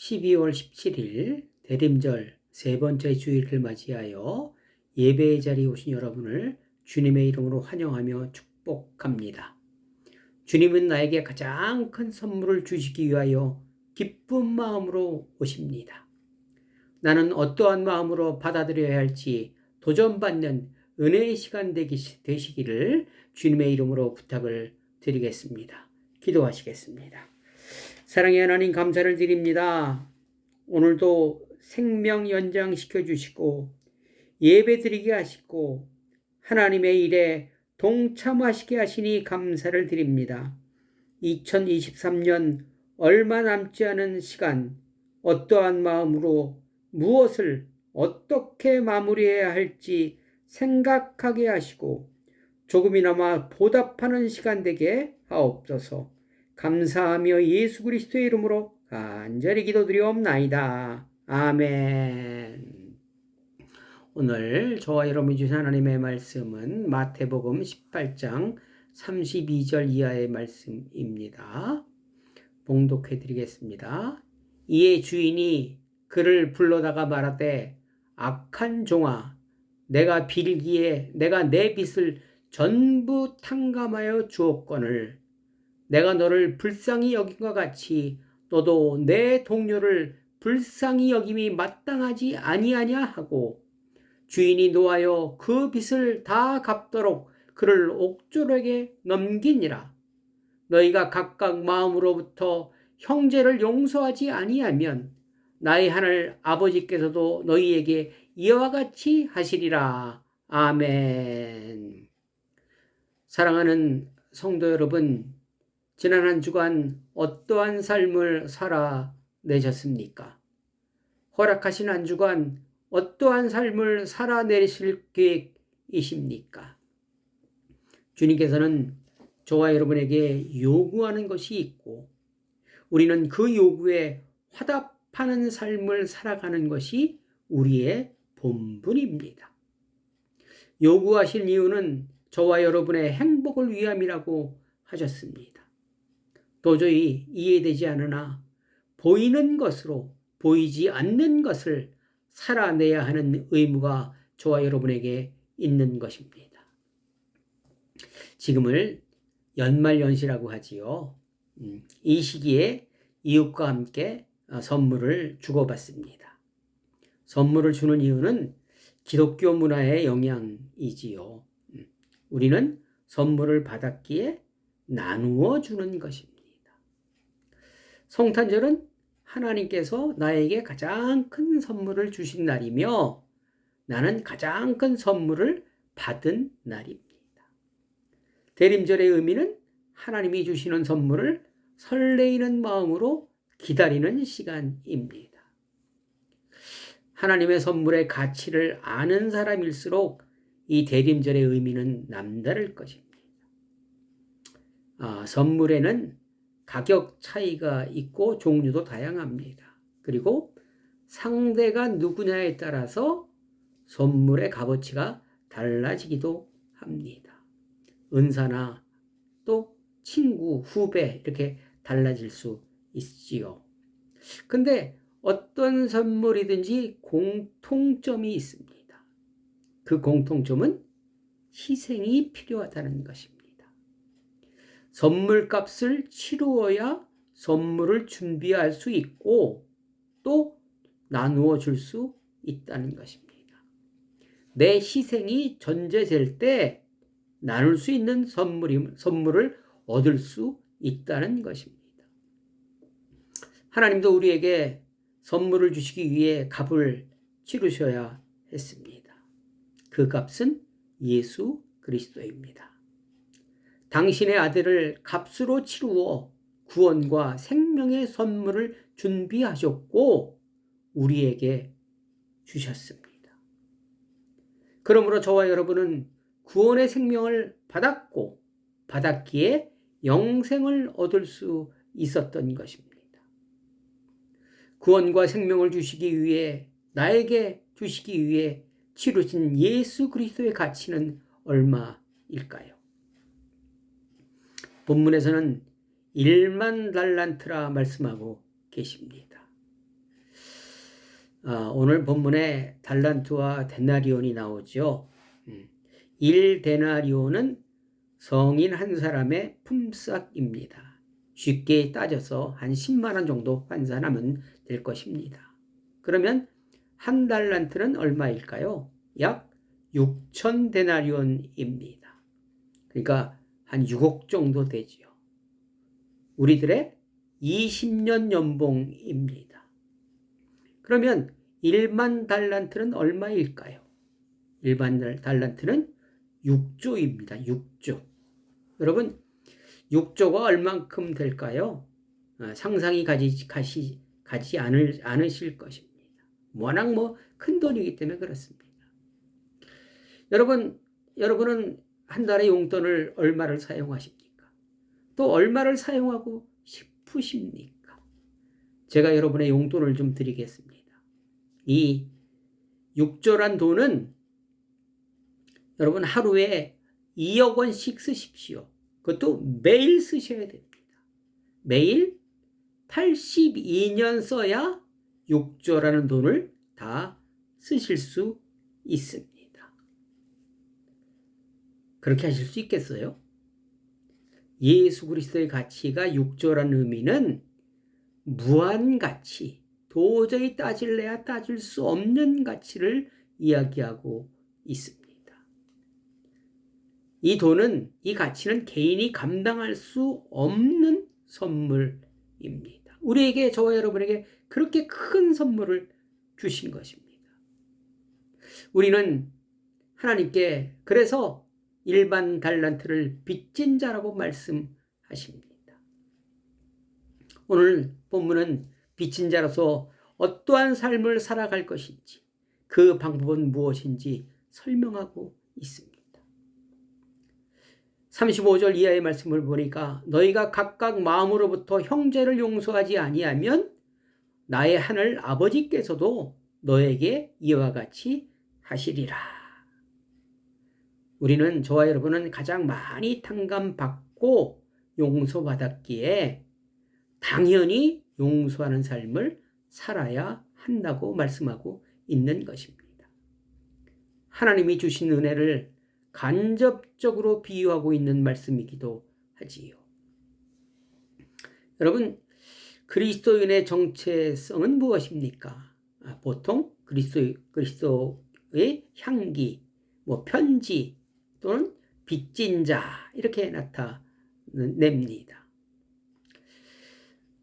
12월 17일 대림절 세 번째 주일을 맞이하여 예배의 자리에 오신 여러분을 주님의 이름으로 환영하며 축복합니다. 주님은 나에게 가장 큰 선물을 주시기 위하여 기쁜 마음으로 오십니다. 나는 어떠한 마음으로 받아들여야 할지 도전받는 은혜의 시간 되시기를 주님의 이름으로 부탁을 드리겠습니다. 기도하시겠습니다. 사랑의 하나님, 감사를 드립니다. 오늘도 생명 연장시켜 주시고 예배 드리게 하시고 하나님의 일에 동참하시게 하시니 감사를 드립니다. 2023년 얼마 남지 않은 시간, 어떠한 마음으로 무엇을 어떻게 마무리해야 할지 생각하게 하시고 조금이나마 보답하는 시간 되게 하옵소서. 감사하며 예수 그리스도의 이름으로 간절히 기도드리옵나이다. 아멘. 오늘 저와 여러분이 주신 하나님의 말씀은 마태복음 18장 32절 이하의 말씀입니다. 봉독해 드리겠습니다. 이에 주인이 그를 불러다가 말하되 악한 종아, 내가 빌기에 내가 내 빚을 전부 탕감하여 주었거늘 내가 너를 불쌍히 여김과 같이 너도 내 동료를 불쌍히 여김이 마땅하지 아니하냐 하고 주인이 노하여 그 빚을 다 갚도록 그를 옥졸에게 넘기니라. 너희가 각각 마음으로부터 형제를 용서하지 아니하면 나의 하늘 아버지께서도 너희에게 이와 같이 하시리라. 아멘. 사랑하는 성도 여러분, 지난 한 주간 어떠한 삶을 살아내셨습니까? 허락하신 한 주간 어떠한 삶을 살아내실 계획이십니까? 주님께서는 저와 여러분에게 요구하는 것이 있고 우리는 그 요구에 화답하는 삶을 살아가는 것이 우리의 본분입니다. 요구하신 이유는 저와 여러분의 행복을 위함이라고 하셨습니다. 도저히 이해되지 않으나 보이는 것으로 보이지 않는 것을 살아내야 하는 의무가 저와 여러분에게 있는 것입니다. 지금을 연말연시라고 하지요. 이 시기에 이웃과 함께 선물을 주고받습니다. 선물을 주는 이유는 기독교 문화의 영향이지요. 우리는 선물을 받았기에 나누어 주는 것입니다. 성탄절은 하나님께서 나에게 가장 큰 선물을 주신 날이며 나는 가장 큰 선물을 받은 날입니다. 대림절의 의미는 하나님이 주시는 선물을 설레이는 마음으로 기다리는 시간입니다. 하나님의 선물의 가치를 아는 사람일수록 이 대림절의 의미는 남다를 것입니다. 선물에는 가격 차이가 있고 종류도 다양합니다. 그리고 상대가 누구냐에 따라서 선물의 값어치가 달라지기도 합니다. 은사나 또 친구, 후배 이렇게 달라질 수 있지요. 근데 어떤 선물이든지 공통점이 있습니다. 그 공통점은 희생이 필요하다는 것입니다. 선물값을 치루어야 선물을 준비할 수 있고 또 나누어 줄 수 있다는 것입니다. 내 희생이 전제될 때 나눌 수 있는 선물을 얻을 수 있다는 것입니다. 하나님도 우리에게 선물을 주시기 위해 값을 치르셔야 했습니다. 그 값은 예수 그리스도입니다. 당신의 아들을 값으로 치루어 구원과 생명의 선물을 준비하셨고 우리에게 주셨습니다. 그러므로 저와 여러분은 구원의 생명을 받았고 받았기에 영생을 얻을 수 있었던 것입니다. 구원과 생명을 주시기 위해 나에게 주시기 위해 치르신 예수 그리스도의 가치는 얼마일까요? 본문에서는 1만 달란트라 말씀하고 계십니다. 오늘 본문에 달란트와 데나리온이 나오죠. 1데나리온은 성인 한 사람의 품삯입니다. 쉽게 따져서 한 10만 원 정도 환산하면 될 것입니다. 그러면 한 달란트는 얼마일까요? 약 6천 데나리온입니다. 그러니까 한 6억 정도 되지요. 우리들의 20년 연봉입니다. 그러면 1만 달란트는 얼마일까요? 1만 달란트는 6조입니다. 6조. 여러분, 6조가 얼만큼 될까요? 상상이 가지 않으실 것입니다. 워낙 큰 돈이기 때문에 그렇습니다. 여러분은 한 달에 용돈을 얼마를 사용하십니까? 또 얼마를 사용하고 싶으십니까? 제가 여러분의 용돈을 좀 드리겠습니다. 이 6조란 돈은 여러분 하루에 2억 원씩 쓰십시오. 그것도 매일 쓰셔야 됩니다. 매일 82년 써야 6조라는 돈을 다 쓰실 수 있습니다. 그렇게 하실 수 있겠어요? 예수 그리스도의 가치가 6조라는 의미는 무한 가치, 도저히 따질래야 따질 수 없는 가치를 이야기하고 있습니다. 이 돈은, 이 가치는 개인이 감당할 수 없는 선물입니다. 우리에게, 저와 여러분에게 그렇게 큰 선물을 주신 것입니다. 우리는 하나님께 그래서 일반 달란트를 빚진 자라고 말씀하십니다. 오늘 본문은 빚진 자로서 어떠한 삶을 살아갈 것인지, 그 방법은 무엇인지 설명하고 있습니다. 35절 이하의 말씀을 보니까 너희가 각각 마음으로부터 형제를 용서하지 아니하면 나의 하늘 아버지께서도 너에게 이와 같이 하시리라. 우리는, 저와 여러분은 가장 많이 탕감받고 용서받았기에 당연히 용서하는 삶을 살아야 한다고 말씀하고 있는 것입니다. 하나님이 주신 은혜를 간접적으로 비유하고 있는 말씀이기도 하지요. 여러분, 그리스도인의 정체성은 무엇입니까? 보통 그리스도의 향기, 편지 또는 빚진 자 이렇게 나타냅니다.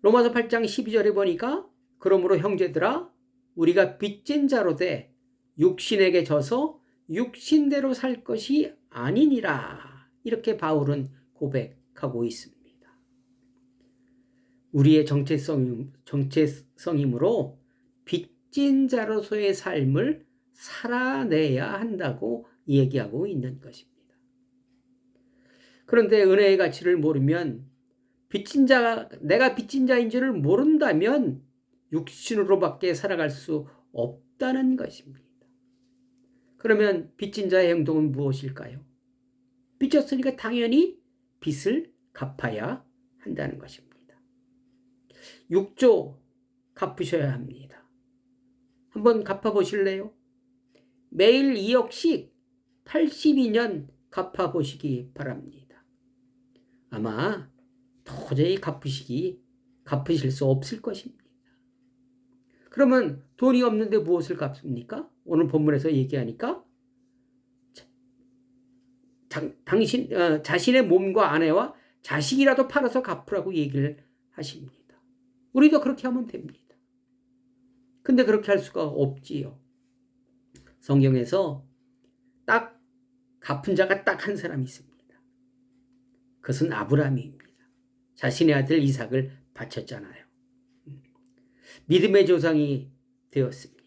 로마서 8장 12절에 보니까 그러므로 형제들아 우리가 빚진 자로 돼 육신에게 져서 육신대로 살 것이 아니니라. 이렇게 바울은 고백하고 있습니다. 우리의 정체성이므로 빚진 자로서의 삶을 살아내야 한다고 얘기하고 있는 것입니다. 그런데 은혜의 가치를 모르면 내가 빚진 자인 줄을 모른다면 육신으로밖에 살아갈 수 없다는 것입니다. 그러면 빚진 자의 행동은 무엇일까요? 빚졌으니까 당연히 빚을 갚아야 한다는 것입니다. 6조 갚으셔야 합니다. 한번 갚아보실래요? 매일 2억씩 82년 갚아보시기 바랍니다. 아마 도저히 갚으실 수 없을 것입니다. 그러면 돈이 없는데 무엇을 갚습니까? 오늘 본문에서 얘기하니까 자신의 몸과 아내와 자식이라도 팔아서 갚으라고 얘기를 하십니다. 우리도 그렇게 하면 됩니다. 근데 그렇게 할 수가 없지요. 성경에서 딱 갚은 자가 딱 한 사람이 있습니다. 그것은 아브라함입니다. 자신의 아들 이삭을 바쳤잖아요. 믿음의 조상이 되었습니다.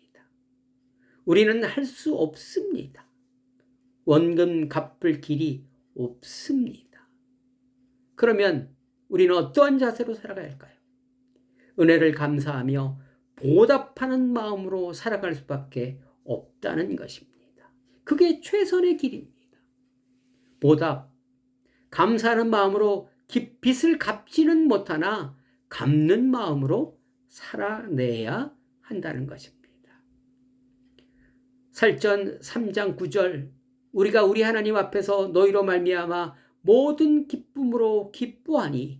우리는 할 수 없습니다. 원금 갚을 길이 없습니다. 그러면 우리는 어떠한 자세로 살아가야 할까요? 은혜를 감사하며 보답하는 마음으로 살아갈 수밖에 없다는 것입니다. 그게 최선의 길입니다. 보답, 감사하는 마음으로 빚을 갚지는 못하나 갚는 마음으로 살아내야 한다는 것입니다. 살전 3장 9절 우리가 우리 하나님 앞에서 너희로 말미암아 모든 기쁨으로 기뻐하니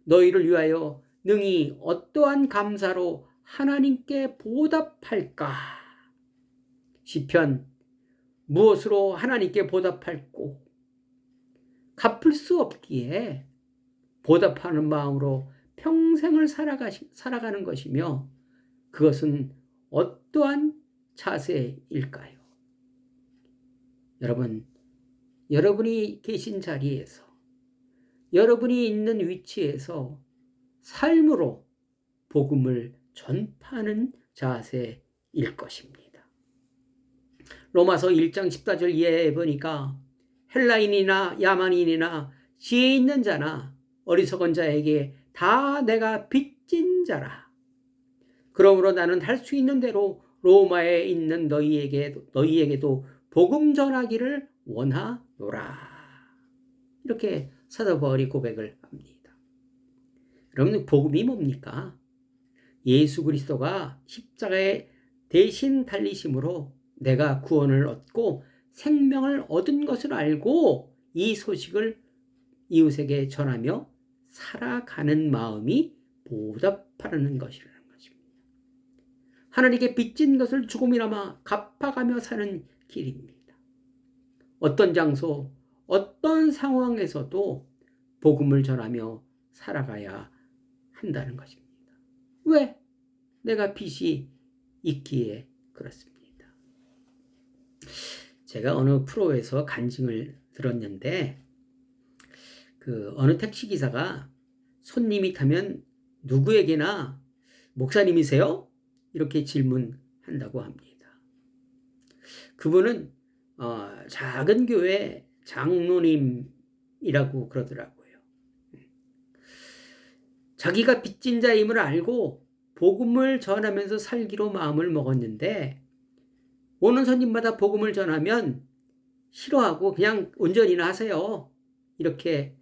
너희를 위하여 능히 어떠한 감사로 하나님께 보답할까? 시편 무엇으로 하나님께 보답할꼬? 갚을 수 없기에 보답하는 마음으로 평생을 살아가는 것이며 그것은 어떠한 자세일까요? 여러분, 여러분이 계신 자리에서 여러분이 있는 위치에서 삶으로 복음을 전파하는 자세일 것입니다. 로마서 1장 14절 이하에 보니까 헬라인이나 야만인이나 지혜 있는 자나 어리석은 자에게 다 내가 빚진 자라. 그러므로 나는 할 수 있는 대로 로마에 있는 너희에게도 복음 전하기를 원하노라. 이렇게 사도 바울이 고백을 합니다. 여러분, 복음이 뭡니까? 예수 그리스도가 십자가에 대신 달리심으로 내가 구원을 얻고 생명을 얻은 것을 알고 이 소식을 이웃에게 전하며 살아가는 마음이 보답하는 것이라는 것입니다. 하나님께 빚진 것을 조금이나마 갚아가며 사는 길입니다. 어떤 장소, 어떤 상황에서도 복음을 전하며 살아가야 한다는 것입니다. 왜? 내가 빚이 있기에 그렇습니다. 제가 어느 프로에서 간증을 들었는데 어느 택시기사가 손님이 타면 누구에게나 목사님이세요? 이렇게 질문한다고 합니다. 그분은 작은 교회 장로님이라고 그러더라고요. 자기가 빚진 자임을 알고 복음을 전하면서 살기로 마음을 먹었는데 오는 손님마다 복음을 전하면 싫어하고 그냥 운전이나 하세요. 이렇게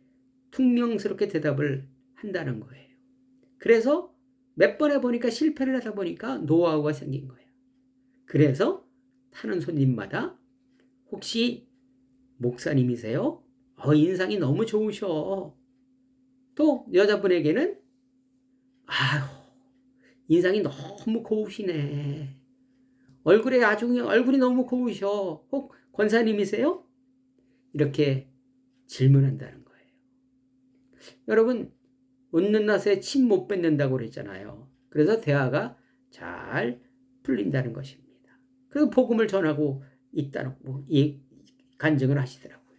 퉁명스럽게 대답을 한다는 거예요. 그래서 몇 번 해보니까 실패를 하다 보니까 노하우가 생긴 거예요. 그래서 타는 손님마다 혹시 목사님이세요? 인상이 너무 좋으셔. 또 여자분에게는 아유, 인상이 너무 고우시네. 얼굴이 너무 고우셔. 혹 권사님이세요? 이렇게 질문한다는 거예요. 여러분, 웃는 낯에 침 못 뱉는다고 그랬잖아요. 그래서 대화가 잘 풀린다는 것입니다. 그래서 복음을 전하고 있다고 간증을 하시더라고요.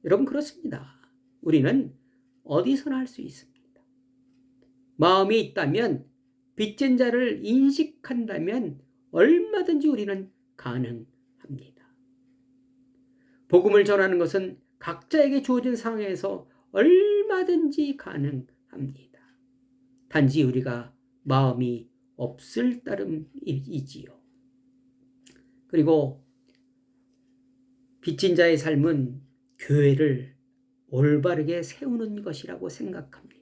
여러분, 그렇습니다. 우리는 어디서나 할 수 있습니다. 마음이 있다면, 빚진 자를 인식한다면 얼마든지 우리는 가능합니다. 복음을 전하는 것은 각자에게 주어진 상황에서 얼마든지 가능합니다. 단지 우리가 마음이 없을 따름이지요. 그리고 빚진 자의 삶은 교회를 올바르게 세우는 것이라고 생각합니다.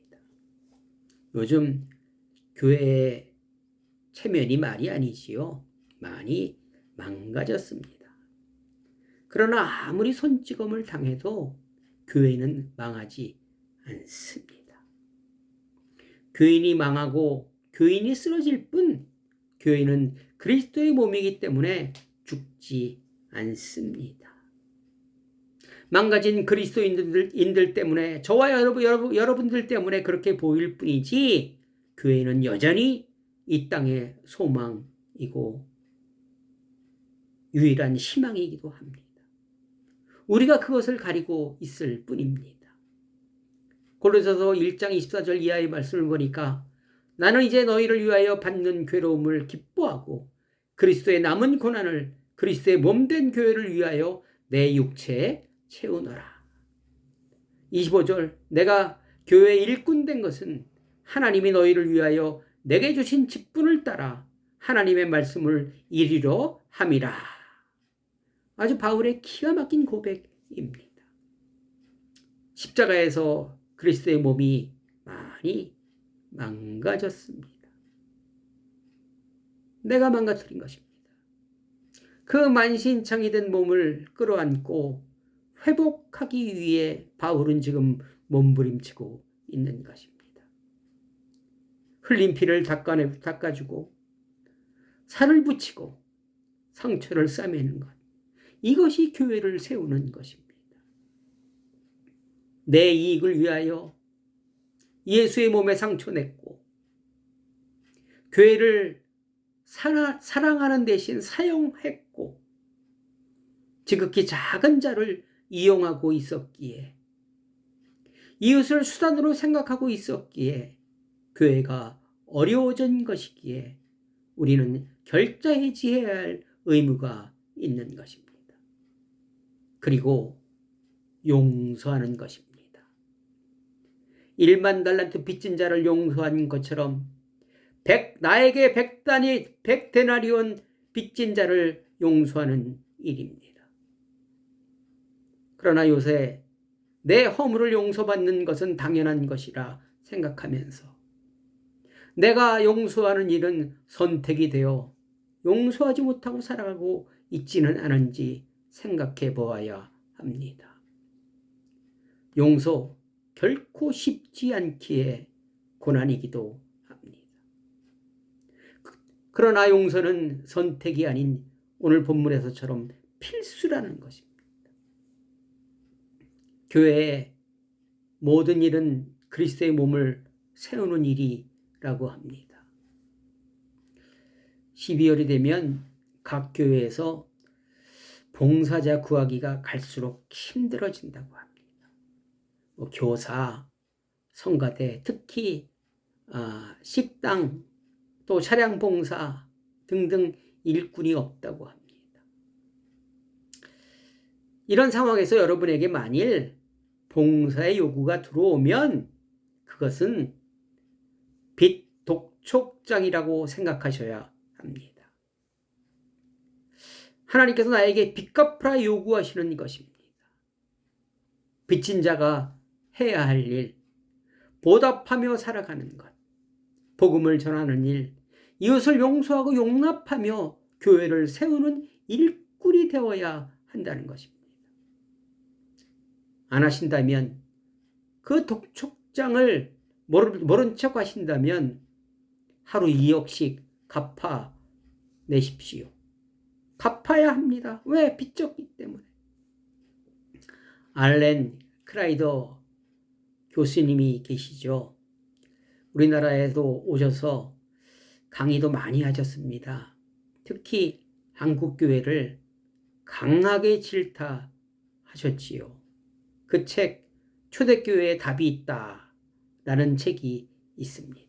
요즘 교회의 체면이 말이 아니지요. 많이 망가졌습니다. 그러나 아무리 손찌검을 당해도 교회는 망하지 않습니다. 교인이 망하고 교인이 쓰러질 뿐 교회는 그리스도의 몸이기 때문에 죽지 않습니다. 망가진 그리스도인들 때문에 저와 여러분들 때문에 그렇게 보일 뿐이지 교회는 여전히 이 땅의 소망이고 유일한 희망이기도 합니다. 우리가 그것을 가리고 있을 뿐입니다. 고린도서 1장 24절 이하의 말씀을 보니까 나는 이제 너희를 위하여 받는 괴로움을 기뻐하고 그리스도의 남은 고난을 그리스도의 몸된 교회를 위하여 내 육체에 채우노라. 25절 내가 교회의 일꾼 된 것은 하나님이 너희를 위하여 내게 주신 직분을 따라 하나님의 말씀을 이루려 함이라. 아주 바울의 기가 막힌 고백입니다. 십자가에서 그리스도의 몸이 많이 망가졌습니다. 내가 망가뜨린 것입니다. 그 만신창이 된 몸을 끌어안고 회복하기 위해 바울은 지금 몸부림치고 있는 것입니다. 흘린 피를 닦아주고 살을 붙이고 상처를 싸매는 것. 이것이 교회를 세우는 것입니다. 내 이익을 위하여 예수의 몸에 상처 냈고 교회를 사랑하는 대신 사용했고 지극히 작은 자를 이용하고 있었기에 이웃을 수단으로 생각하고 있었기에 교회가 어려워진 것이기에 우리는 결자해지해야 할 의무가 있는 것입니다. 그리고 용서하는 것입니다. 1만 달란트 빚진 자를 용서한 것처럼 나에게 100데나리온 빚진 자를 용서하는 일입니다. 그러나 요새 내 허물을 용서받는 것은 당연한 것이라 생각하면서 내가 용서하는 일은 선택이 되어 용서하지 못하고 살아가고 있지는 않은지 생각해 보아야 합니다. 용서 결코 쉽지 않기에 고난이기도 합니다. 그러나 용서는 선택이 아닌 오늘 본문에서처럼 필수라는 것입니다. 교회의 모든 일은 그리스도의 몸을 세우는 일이라고 합니다. 12월이 되면 각 교회에서 봉사자 구하기가 갈수록 힘들어진다고 합니다. 교사, 성가대, 특히 식당, 또 차량 봉사 등등 일꾼이 없다고 합니다. 이런 상황에서 여러분에게 만일 봉사의 요구가 들어오면 그것은 빚 독촉장이라고 생각하셔야 합니다. 하나님께서 나에게 빚 갚으라 요구하시는 것입니다. 빚진 자가 해야 할 일, 보답하며 살아가는 것, 복음을 전하는 일, 이웃을 용서하고 용납하며 교회를 세우는 일꾼이 되어야 한다는 것입니다. 안 하신다면 그 독촉장을 모른 척 하신다면 하루 2억씩 갚아내십시오. 갚아야 합니다. 왜? 빚졌기 때문에. 알렌 크라이더 교수님이 계시죠. 우리나라에도 오셔서 강의도 많이 하셨습니다. 특히 한국교회를 강하게 질타하셨지요. 그 책 초대교회에 답이 있다 라는 책이 있습니다.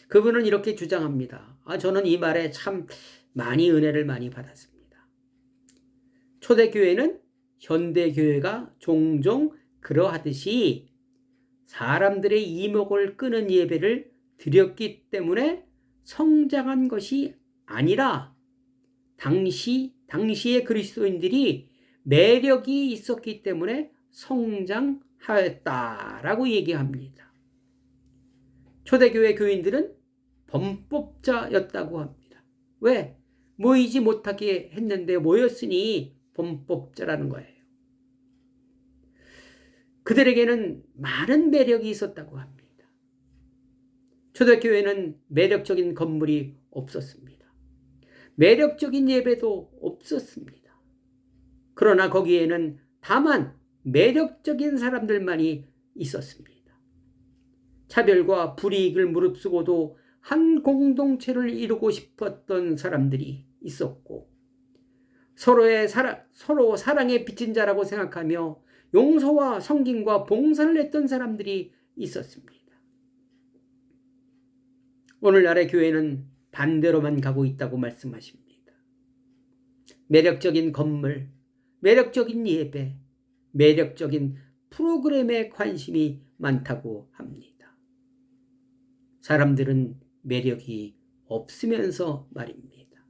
그분은 이렇게 주장합니다. 저는 이 말에 참 많이 은혜를 많이 받았습니다. 초대교회는 현대교회가 종종 그러하듯이 사람들의 이목을 끄는 예배를 드렸기 때문에 성장한 것이 아니라 당시의 그리스도인들이 매력이 있었기 때문에 성장하였다라고 얘기합니다. 초대교회 교인들은 범법자였다고 합니다. 왜? 모이지 못하게 했는데 모였으니 범법자라는 거예요. 그들에게는 많은 매력이 있었다고 합니다. 초대교회는 매력적인 건물이 없었습니다. 매력적인 예배도 없었습니다. 그러나 거기에는 다만 매력적인 사람들만이 있었습니다. 차별과 불이익을 무릅쓰고도 한 공동체를 이루고 싶었던 사람들이 있었고 서로 사랑에 빚진 자라고 생각하며 용서와 섬김과 봉사를 했던 사람들이 있었습니다. 오늘날의 교회는 반대로만 가고 있다고 말씀하십니다. 매력적인 건물, 매력적인 예배, 매력적인 프로그램에 관심이 많다고 합니다. 사람들은 매력이 없으면서 말입니다.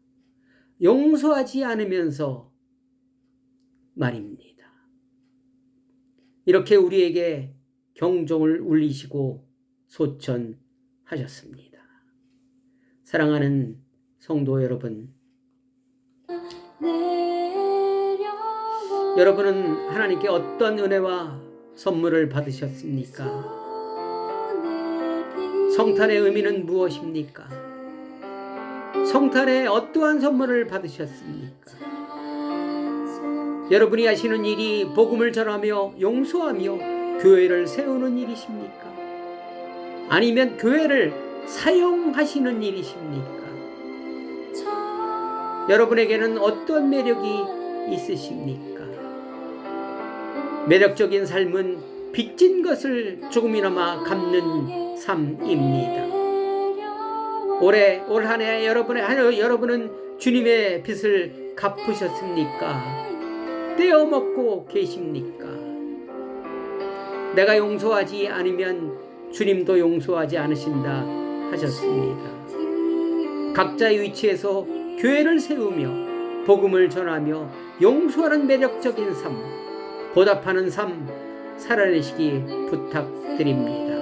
용서하지 않으면서 말입니다. 이렇게 우리에게 경종을 울리시고 소천하셨습니다. 사랑하는 성도 여러분, 여러분은 하나님께 어떤 은혜와 선물을 받으셨습니까? 성탄의 의미는 무엇입니까? 성탄에 어떠한 선물을 받으셨습니까? 여러분이 하시는 일이 복음을 전하며 용서하며 교회를 세우는 일이십니까? 아니면 교회를 사용하시는 일이십니까? 여러분에게는 어떤 매력이 있으십니까? 매력적인 삶은 빚진 것을 조금이나마 갚는 삶입니다. 올 한 해 여러분은 주님의 빚을 갚으셨습니까? 떼어먹고 계십니까? 내가 용서하지 않으면 주님도 용서하지 않으신다 하셨습니다. 각자의 위치에서 교회를 세우며 복음을 전하며 용서하는 매력적인 삶, 보답하는 삶 살아내시기 부탁드립니다.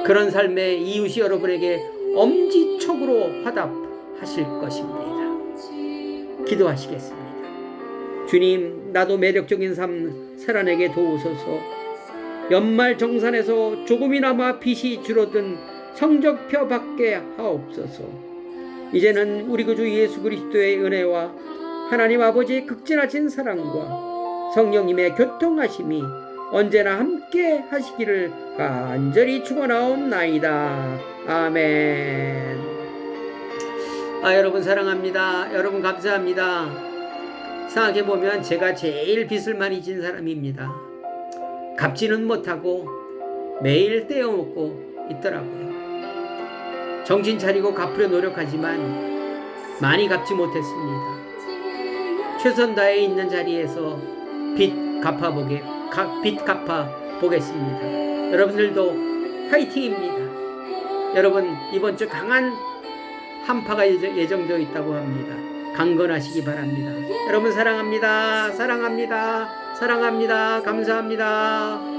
그런 삶에 이웃이 여러분에게 엄지척으로 화답하실 것입니다. 기도하시겠습니다. 주님, 나도 매력적인 삶 살아내게 도우소서. 연말정산에서 조금이나마 빚이 줄어든 성적표 받게 하옵소서. 이제는 우리 구주 예수 그리스도의 은혜와 하나님 아버지의 극진하신 사랑과 성령님의 교통하심이 언제나 함께 하시기를 간절히 축원하옵나이다. 아멘. 여러분 사랑합니다. 여러분 감사합니다. 생각해보면 제가 제일 빚을 많이 진 사람입니다. 갚지는 못하고 매일 떼어먹고 있더라고요. 정신 차리고 갚으려 노력하지만 많이 갚지 못했습니다. 최선 다해 있는 자리에서 빚 갚아보겠습니다. 여러분들도 화이팅입니다. 여러분, 이번 주 강한 한파가 예정되어 있다고 합니다. 강건하시기 바랍니다. 여러분 사랑합니다. 감사합니다.